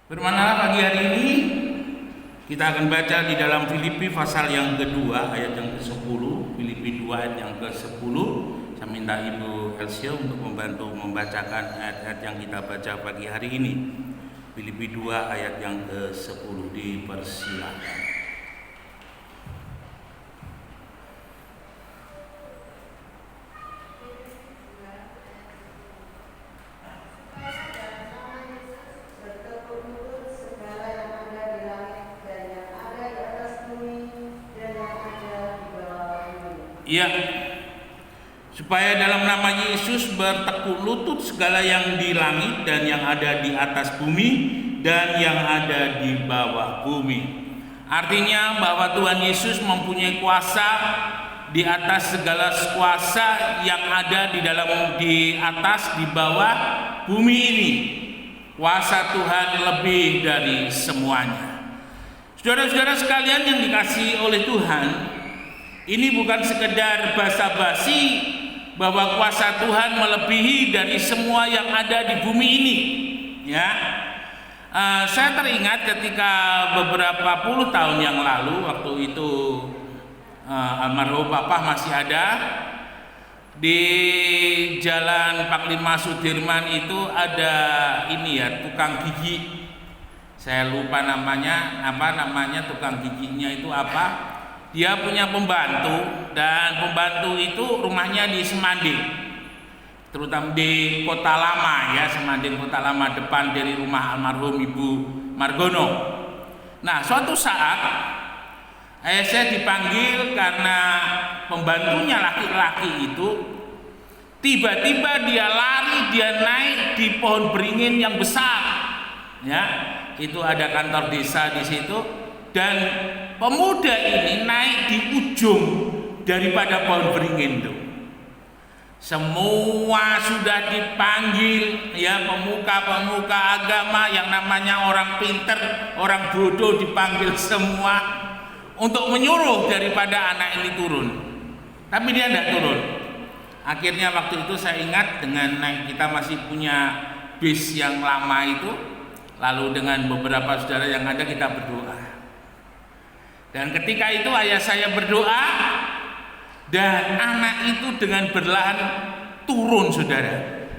Bermana pagi hari ini kita akan baca di dalam Filipi pasal yang kedua ayat yang ke-10. Filipi 2 ayat yang ke-10. Saya minta Ibu Elsia untuk membantu membacakan ayat-ayat yang kita baca pagi hari ini. Filipi 2 ayat yang ke-10, dipersilakan. Ya, supaya dalam nama Yesus bertekuk lutut segala yang di langit dan yang ada di atas bumi dan yang ada di bawah bumi. Artinya bahwa Tuhan Yesus mempunyai kuasa di atas segala kuasa yang ada di atas, di bawah bumi ini. Kuasa Tuhan lebih dari semuanya. Saudara-saudara sekalian yang dikasihi oleh Tuhan, ini bukan sekedar basa-basi bahwa kuasa Tuhan melebihi dari semua yang ada di bumi ini. Ya, saya teringat ketika beberapa puluh tahun yang lalu, waktu itu almarhum Bapak masih ada di Jalan Panglima Sudirman itu ada ini ya, tukang gigi. Saya lupa namanya, tukang giginya itu apa? Dia punya pembantu dan pembantu itu rumahnya di Semanding, terutama di Kota Lama ya, Semanding Kota Lama, depan dari rumah almarhum Ibu Margono. Nah, suatu saat saya dipanggil karena pembantunya laki-laki itu tiba-tiba dia lari, dia naik di pohon beringin yang besar ya, itu ada kantor desa di situ, dan pemuda ini naik di ujung daripada pohon beringin itu. Semua sudah dipanggil ya, pemuka-pemuka agama yang namanya orang pinter, orang bodoh dipanggil semua untuk menyuruh daripada anak ini turun. Tapi dia tidak turun. Akhirnya waktu itu saya ingat dengan kita masih punya bis yang lama itu, lalu dengan beberapa saudara yang ada kita berdoa. Dan ketika itu ayah saya berdoa dan anak itu dengan berlahan turun, saudara.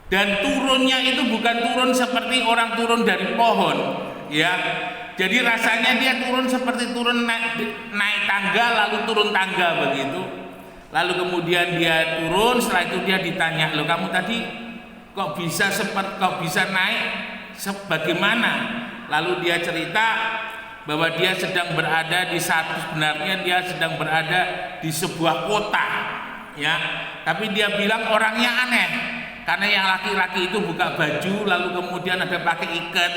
Dan turunnya itu bukan turun seperti orang turun dari pohon, ya. Jadi rasanya dia turun seperti turun naik tangga lalu turun tangga begitu. Lalu kemudian dia turun, setelah itu dia ditanya, "Loh, kamu tadi kok bisa naik sebagaimana?" Lalu dia cerita bahwa dia sedang berada sebenarnya dia sedang berada di sebuah kota ya, tapi dia bilang orangnya aneh karena yang laki-laki itu buka baju lalu kemudian ada pakai ikat,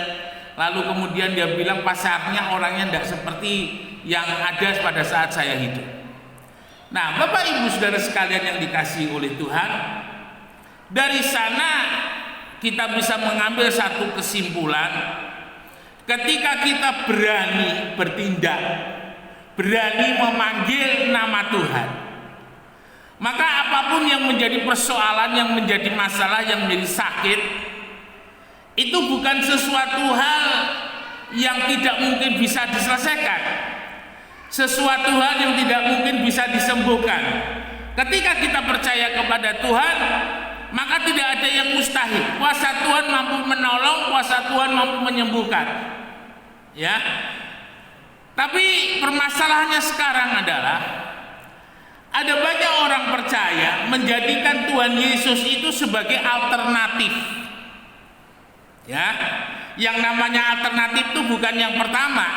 lalu kemudian dia bilang pasarnya orangnya tidak seperti yang ada pada saat saya hidup. Nah, Bapak Ibu Saudara sekalian yang dikasihi oleh Tuhan, dari sana kita bisa mengambil satu kesimpulan. Ketika kita berani bertindak, berani memanggil nama Tuhan, maka apapun yang menjadi persoalan, yang menjadi masalah, yang menjadi sakit, itu bukan sesuatu hal yang tidak mungkin bisa diselesaikan, sesuatu hal yang tidak mungkin bisa disembuhkan. Ketika kita percaya kepada Tuhan, maka tidak ada yang mustahil. Kuasa Tuhan mampu menolong, kuasa Tuhan mampu menyembuhkan. Ya, tapi permasalahannya sekarang adalah ada banyak orang percaya menjadikan Tuhan Yesus itu sebagai alternatif. Ya, yang namanya alternatif itu bukan yang pertama,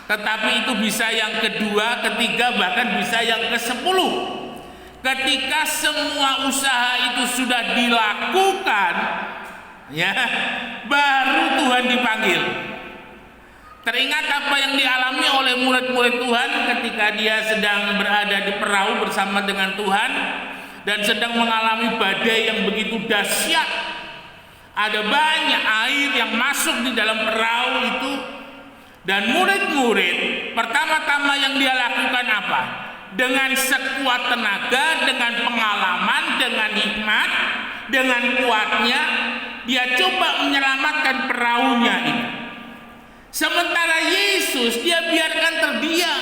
tetapi itu bisa yang kedua, ketiga, bahkan bisa yang ke-10. Ketika semua usaha itu sudah dilakukan, ya, baru Tuhan dipanggil. Teringat apa yang dialami oleh murid-murid Tuhan ketika dia sedang berada di perahu bersama dengan Tuhan dan sedang mengalami badai yang begitu dahsyat. Ada banyak air yang masuk di dalam perahu itu, dan murid-murid pertama-tama yang dia lakukan apa? Dengan sekuat tenaga, dengan pengalaman, dengan hikmat, dengan kuatnya dia coba menyelamatkan perahunya itu. Yesus dia biarkan terdiam.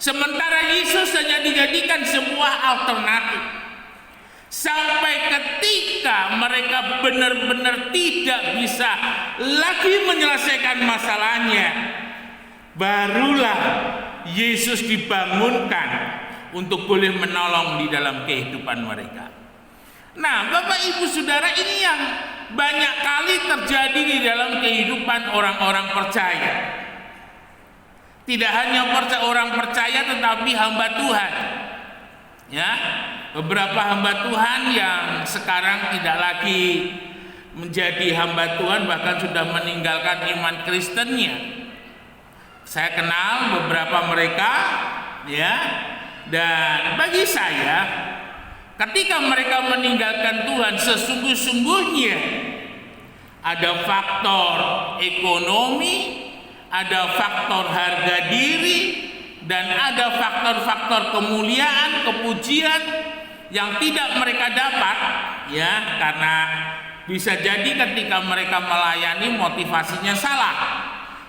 Sementara Yesus hanya dijadikan sebuah alternatif. Sampai ketika mereka benar-benar tidak bisa lagi menyelesaikan masalahnya, barulah Yesus dibangunkan untuk boleh menolong di dalam kehidupan mereka. Nah, Bapak Ibu Saudara, ini yang banyak kali terjadi di dalam kehidupan orang-orang percaya. Tidak hanya orang percaya tetapi hamba Tuhan. Ya, beberapa hamba Tuhan yang sekarang tidak lagi menjadi hamba Tuhan, bahkan sudah meninggalkan iman Kristennya. Saya kenal beberapa mereka, ya. Dan bagi saya, ketika mereka meninggalkan Tuhan, sesungguh-sungguhnya ada faktor ekonomi, ada faktor harga diri, dan ada faktor-faktor kemuliaan, kepujian yang tidak mereka dapat, ya, karena bisa jadi ketika mereka melayani motivasinya salah,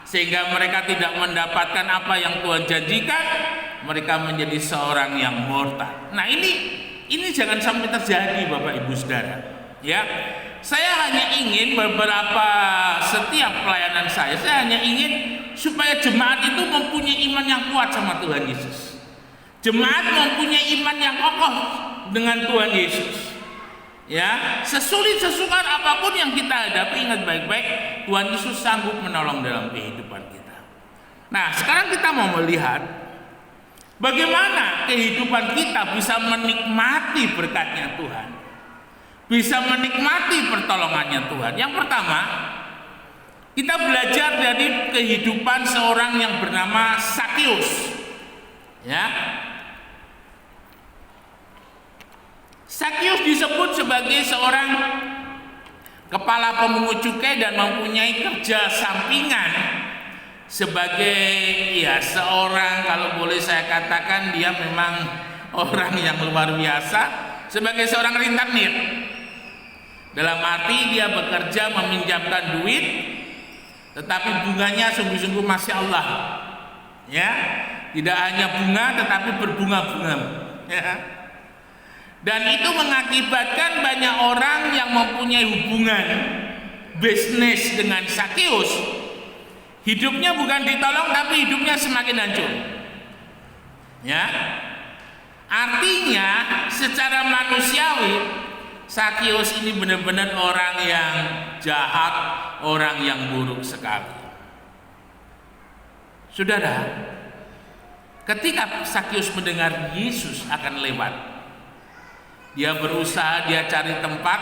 sehingga mereka tidak mendapatkan apa yang Tuhan janjikan, mereka menjadi seorang yang murtad. Nah, ini jangan sampai terjadi, Bapak Ibu Saudara. Ya, saya hanya ingin setiap pelayanan saya hanya ingin supaya jemaat itu mempunyai iman yang kuat sama Tuhan Yesus. Jemaat mempunyai iman yang kokoh dengan Tuhan Yesus. Ya, sesulit sesukar apapun yang kita hadapi, ingat baik-baik, Tuhan Yesus sanggup menolong dalam kehidupan kita. Nah, sekarang kita mau melihat bagaimana kehidupan kita bisa menikmati berkatnya Tuhan, bisa menikmati pertolongannya Tuhan. Yang pertama, kita belajar dari kehidupan seorang yang bernama Sakius. Ya, Sakius disebut sebagai seorang kepala pemungut cukai dan mempunyai kerja sampingan sebagai, ya, seorang, kalau boleh saya katakan, dia memang orang yang luar biasa, sebagai seorang rentenir. Dalam arti dia bekerja meminjamkan duit, tetapi bunganya sungguh-sungguh Masya Allah, ya, tidak hanya bunga tetapi berbunga-bunga, ya. Dan itu mengakibatkan banyak orang yang mempunyai hubungan bisnis dengan Sakius, hidupnya bukan ditolong tapi hidupnya semakin hancur. Ya. Artinya secara manusiawi Sakius ini benar-benar orang yang jahat, orang yang buruk sekali. Saudara, ketika Sakius mendengar Yesus akan lewat, dia berusaha, dia cari tempat,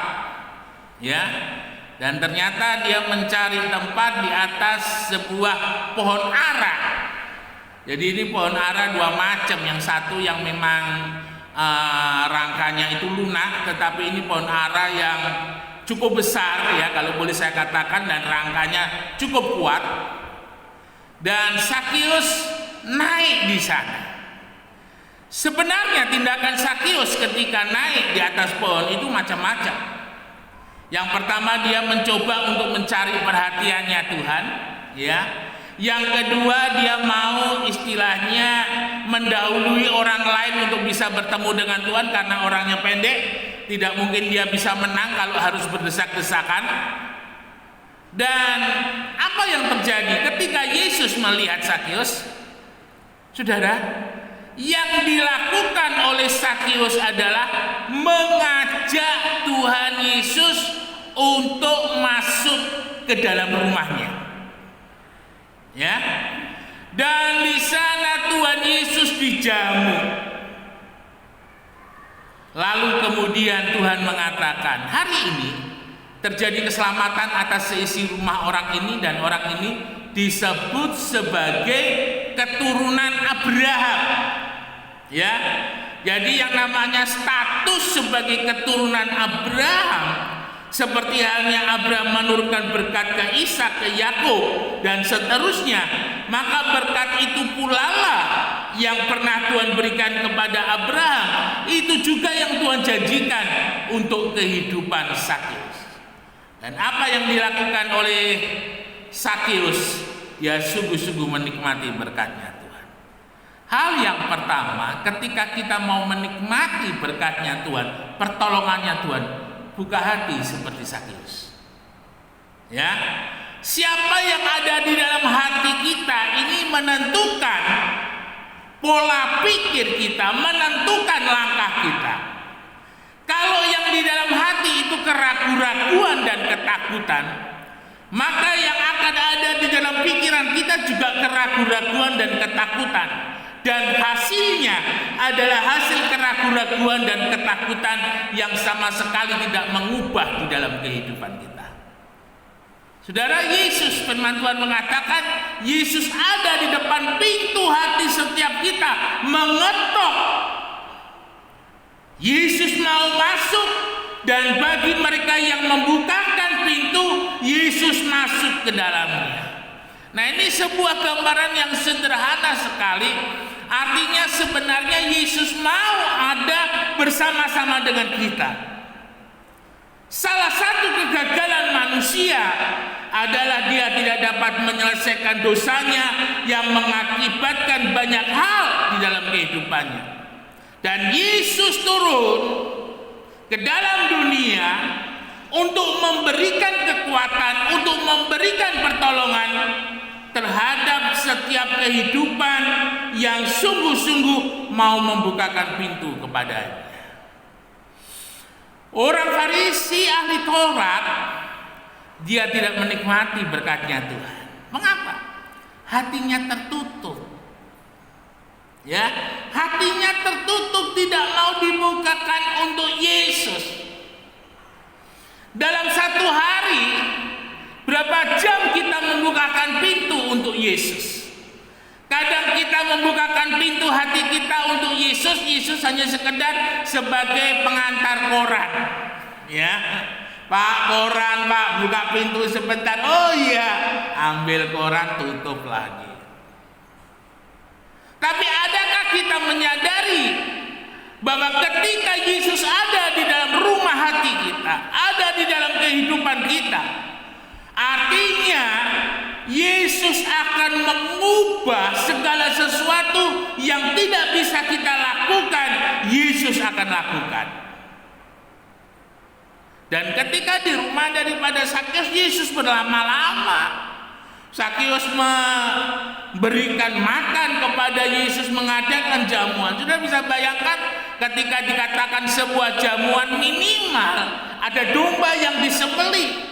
ya, dan ternyata dia mencari tempat di atas sebuah pohon ara. Jadi ini pohon ara dua macam, yang satu yang memang rangkanya itu lunak, tetapi ini pohon ara yang cukup besar, ya, kalau boleh saya katakan, dan rangkanya cukup kuat. Dan Sakius naik di sana. Sebenarnya tindakan Sakius ketika naik di atas pohon itu macam-macam. Yang pertama, dia mencoba untuk mencari perhatiannya Tuhan, ya. Yang kedua, dia mau istilahnya mendahului orang lain untuk bisa bertemu dengan Tuhan, karena orangnya pendek, tidak mungkin dia bisa menang kalau harus berdesak-desakan. Dan apa yang terjadi ketika Yesus melihat Sakius? Saudara, yang dilakukan oleh Sakius adalah mengajak Tuhan Yesus untuk masuk ke dalam rumahnya. Ya. Dan di sana Tuhan Yesus dijamu. Lalu kemudian Tuhan mengatakan, hari ini terjadi keselamatan atas seisi rumah orang ini, dan orang ini disebut sebagai keturunan Abraham. Ya, jadi yang namanya status sebagai keturunan Abraham, seperti halnya Abraham menurunkan berkat ke Ishak, ke Yakub, dan seterusnya, maka berkat itu pula lah yang pernah Tuhan berikan kepada Abraham, itu juga yang Tuhan janjikan untuk kehidupan Sakius. Dan apa yang dilakukan oleh Sakius, ya sungguh-sungguh menikmati berkat-Nya Tuhan. Hal yang pertama, ketika kita mau menikmati berkat-Nya Tuhan, pertolongannya Tuhan, buka hati seperti Sakeus. Ya, siapa yang ada di dalam hati kita ini menentukan pola pikir kita, menentukan langkah kita. Kalau yang di dalam hati itu keraguan-raguan dan ketakutan, maka yang akan ada di dalam pikiran kita juga keraguan-raguan dan ketakutan. Dan hasilnya adalah hasil keraguan-raguan dan ketakutan yang sama sekali tidak mengubah di dalam kehidupan kita. Saudara, Yesus, firman Tuhan mengatakan, Yesus ada di depan pintu hati setiap kita, mengetok. Yesus mau masuk, dan bagi mereka yang membukakan pintu, Yesus masuk ke dalamnya. Nah, ini sebuah gambaran yang sederhana sekali. Artinya sebenarnya Yesus mau ada bersama-sama dengan kita. Salah satu kegagalan manusia adalah dia tidak dapat menyelesaikan dosanya yang mengakibatkan banyak hal di dalam kehidupannya. Dan Yesus turun ke dalam dunia untuk memberikan kekuatan, untuk memberikan pertolongan terhadap setiap kehidupan yang sungguh-sungguh mau membukakan pintu kepadanya. Orang Farisi ahli Taurat, dia tidak menikmati berkat-Nya Tuhan. Mengapa? Hatinya tertutup. Ya, hatinya tertutup, tidak mau dibukakan untuk Yesus. Dalam satu hari, berapa jam kita membukakan pintu untuk Yesus? Kadang kita membukakan pintu hati kita untuk Yesus, Yesus hanya sekedar sebagai pengantar koran. Ya, Pak, koran Pak, buka pintu sebentar. Oh iya, ambil koran, tutup lagi. Tapi adakah kita menyadari bahwa ketika Yesus ada di dalam rumah hati kita, ada di dalam kehidupan kita, artinya Yesus akan mengubah segala sesuatu yang tidak bisa kita lakukan, Yesus akan lakukan. Dan ketika di rumah daripada Sakeus, Yesus berlama-lama. Sakeus memberikan makan kepada Yesus, mengadakan jamuan. Sudah bisa bayangkan ketika dikatakan sebuah jamuan, minimal ada domba yang disembelih.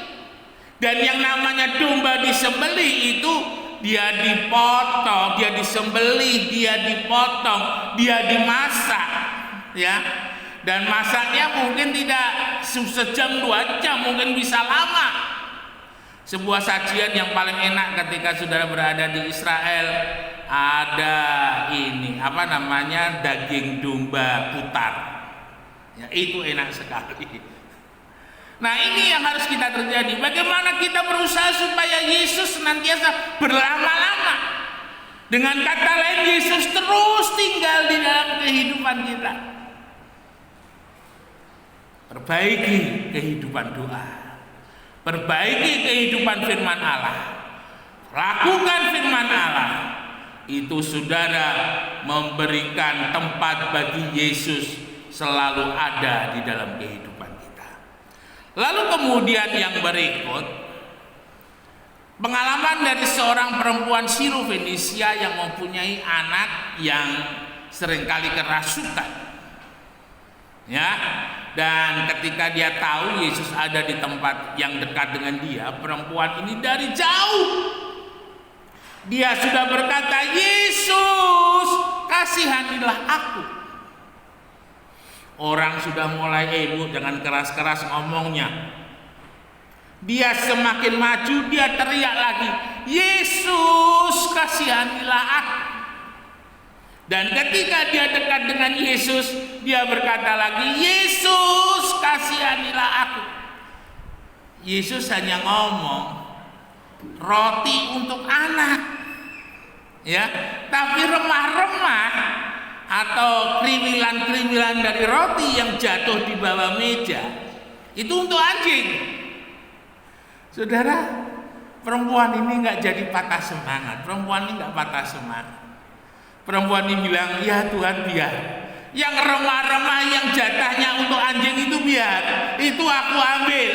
Dan yang namanya domba disembelih itu dia dipotong, dia disembelih, dia dipotong, dia dimasak, ya. Dan masaknya mungkin tidak sejam 2 jam, mungkin bisa lama. Sebuah sajian yang paling enak ketika saudara berada di Israel, ada ini apa namanya, daging domba putar. Ya, itu enak sekali. Nah, ini yang harus kita terjadi. Bagaimana kita berusaha supaya Yesus senantiasa berlama-lama. Dengan kata lain, Yesus terus tinggal di dalam kehidupan kita. Perbaiki kehidupan doa. Perbaiki kehidupan firman Allah. Lakukan firman Allah. Itu saudara memberikan tempat bagi Yesus selalu ada di dalam kehidupan kita. Lalu kemudian yang berikut, pengalaman dari seorang perempuan Siro-Fenisia yang mempunyai anak yang seringkali kerasukan. Ya, dan ketika dia tahu Yesus ada di tempat yang dekat dengan dia, perempuan ini dari jauh dia sudah berkata, "Yesus, kasihanilah aku." Orang sudah mulai, "Bu, jangan keras-keras ngomongnya." Dia semakin maju, dia teriak lagi, "Yesus, kasihanilah aku." Dan ketika dia dekat dengan Yesus, dia berkata lagi, "Yesus, kasihanilah aku." Yesus hanya ngomong, "Roti untuk anak." Ya, tapi remah-remah atau krimilan-krimilan dari roti yang jatuh di bawah meja itu untuk anjing. Saudara, Perempuan ini nggak jadi patah semangat. Perempuan ini nggak patah semangat. Perempuan ini bilang, ya Tuhan biar. Yang remah-remah yang jatahnya untuk anjing itu biar. Itu aku ambil.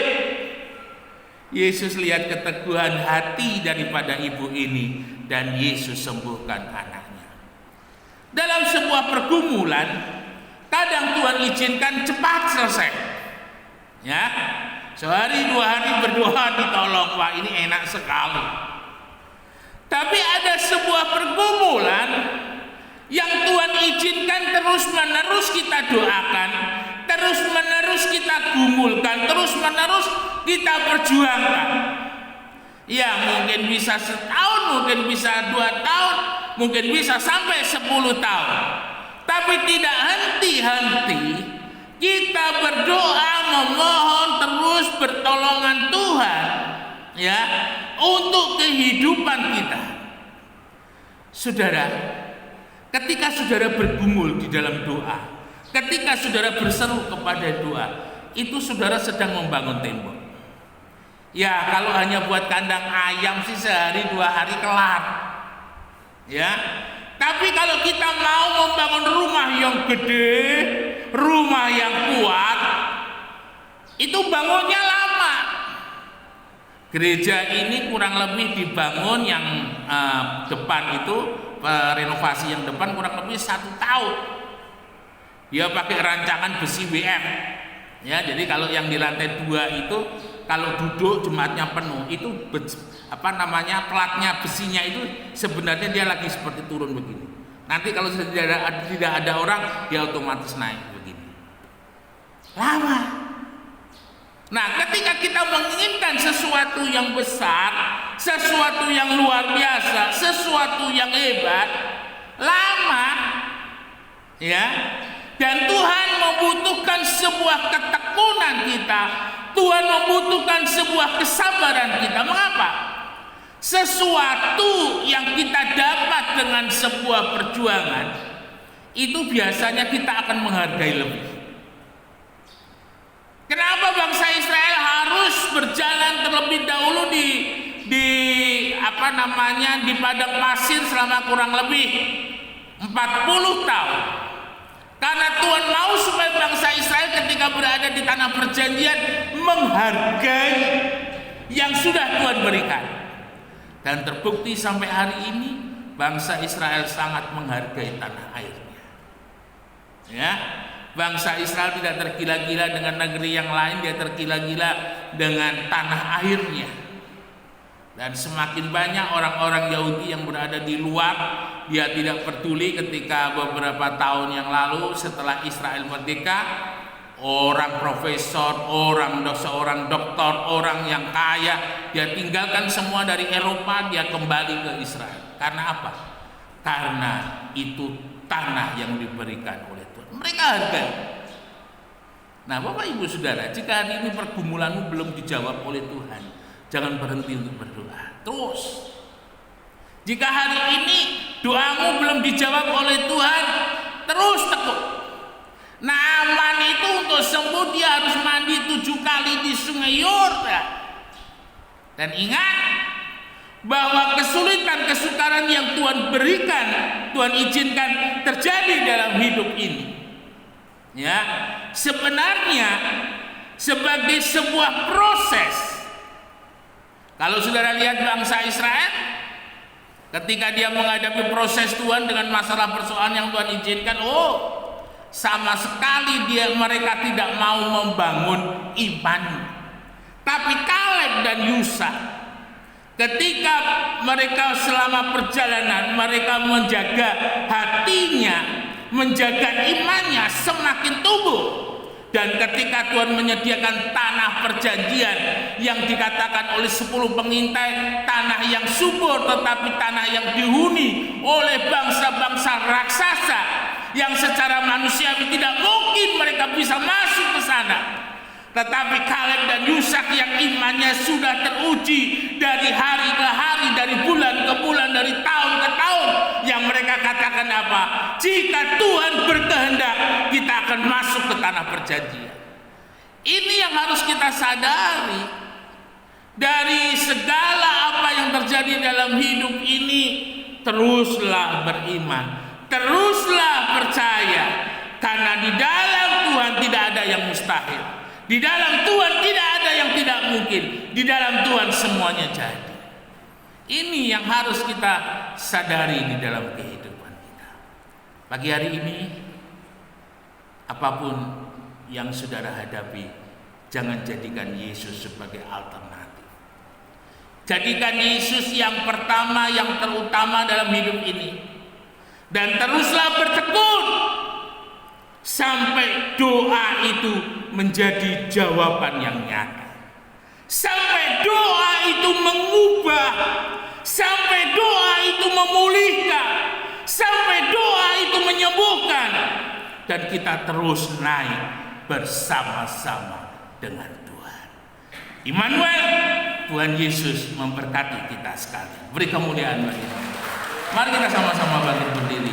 Yesus lihat keteguhan hati daripada ibu ini. Dan Yesus sembuhkan anaknya. Dalam sebuah pergumulan, kadang Tuhan izinkan cepat selesai. Ya, sehari 2 hari berdoa ditolong, wah ini enak sekali. Tapi ada sebuah pergumulan yang Tuhan izinkan terus menerus kita doakan, terus menerus kita gumulkan, terus menerus kita perjuangkan. Ya mungkin bisa setahun, mungkin bisa 2 tahun, mungkin bisa sampai 10 tahun. Tapi tidak henti-henti kita berdoa, memohon terus pertolongan Tuhan, ya, untuk kehidupan kita. Saudara, ketika saudara bergumul di dalam doa, ketika saudara berseru kepada doa, itu saudara sedang membangun tembok. Ya, kalau hanya buat kandang ayam sih sehari 2 hari kelar. Ya. Tapi kalau kita mau membangun rumah yang gede, rumah yang kuat, itu bangunnya lama. Gereja ini kurang lebih dibangun yang depan itu, renovasi yang depan kurang lebih 1 tahun. Dia pakai rancangan besi WM. Ya, jadi kalau yang di lantai 2 itu kalau duduk jemaatnya penuh, itu platnya besinya itu sebenarnya dia lagi seperti turun begini. Nanti kalau sudah tidak ada orang, dia otomatis naik begini. Lama. Nah, ketika kita menginginkan sesuatu yang besar, sesuatu yang luar biasa, sesuatu yang hebat, lama. Ya. Dan Tuhan membutuhkan sebuah ketekunan kita. Tuhan membutuhkan sebuah kesabaran kita. Mengapa? Sesuatu yang kita dapat dengan sebuah perjuangan, itu biasanya kita akan menghargai lebih. Kenapa bangsa Israel harus berjalan terlebih dahulu di padang pasir selama kurang lebih 40 tahun? Karena Tuhan mau supaya bangsa Israel ketika berada di tanah perjanjian menghargai yang sudah Tuhan berikan. Dan terbukti sampai hari ini bangsa Israel sangat menghargai tanah airnya. Ya, bangsa Israel tidak tergila-gila dengan negeri yang lain, dia tergila-gila dengan tanah airnya. Dan semakin banyak orang-orang Yahudi yang berada di luar, dia tidak peduli ketika beberapa tahun yang lalu setelah Israel merdeka, orang profesor, seorang doktor, orang yang kaya, dia tinggalkan semua dari Eropa, dia kembali ke Israel. Karena apa? Karena itu tanah yang diberikan oleh Tuhan. Mereka hargai. Nah, Bapak Ibu Saudara, jika hari ini pergumulanmu belum dijawab oleh Tuhan, jangan berhenti untuk berdoa. Terus. Jika hari ini doamu belum dijawab oleh Tuhan, terus tekun. Naaman itu untuk sembuh dia harus mandi 7 kali di sungai Yordan. Dan ingat bahwa kesulitan, kesukaran yang Tuhan berikan, Tuhan izinkan terjadi dalam hidup ini. Ya, sebenarnya sebagai sebuah proses. Kalau saudara lihat bangsa Israel, ketika dia menghadapi proses Tuhan dengan masalah persoalan yang Tuhan izinkan, sama sekali mereka tidak mau membangun iman. Tapi Kaleb dan Yusa, ketika mereka selama perjalanan, mereka menjaga hatinya, menjaga imannya semakin tumbuh. Dan ketika Tuhan menyediakan tanah perjanjian yang dikatakan oleh 10 pengintai, tanah yang subur tetapi tanah yang dihuni oleh bangsa-bangsa raksasa yang secara manusiawi tidak mungkin mereka bisa masuk ke sana. Tetapi Kaleb dan Yusak yang imannya sudah teruji dari hari ke hari, dari bulan ke bulan, dari tahun ke tahun, yang mereka katakan apa? Jika Tuhan berkehendak, kita akan masuk ke tanah perjanjian. Ini yang harus kita sadari. dari segala apa yang terjadi dalam hidup ini, teruslah beriman, teruslah percaya, karena di dalam Tuhan tidak ada yang mustahil, di dalam Tuhan tidak ada yang tidak mungkin, di dalam Tuhan semuanya jadi. Ini yang harus kita sadari di dalam kehidupan kita. Pagi hari ini, apapun yang saudara hadapi, jangan jadikan Yesus sebagai alternatif. Jadikan Yesus yang pertama, yang terutama dalam hidup ini. Dan teruslah bertekun sampai doa itu menjadi jawaban yang nyata. Sampai doa itu mengubah, sampai doa itu memulihkan, sampai doa itu menyembuhkan. Dan kita terus naik bersama-sama dengan Tuhan. Immanuel, Tuhan Yesus memberkati kita sekalian. Beri kemuliaan bagi kita. Mari kita sama-sama bangkit berdiri.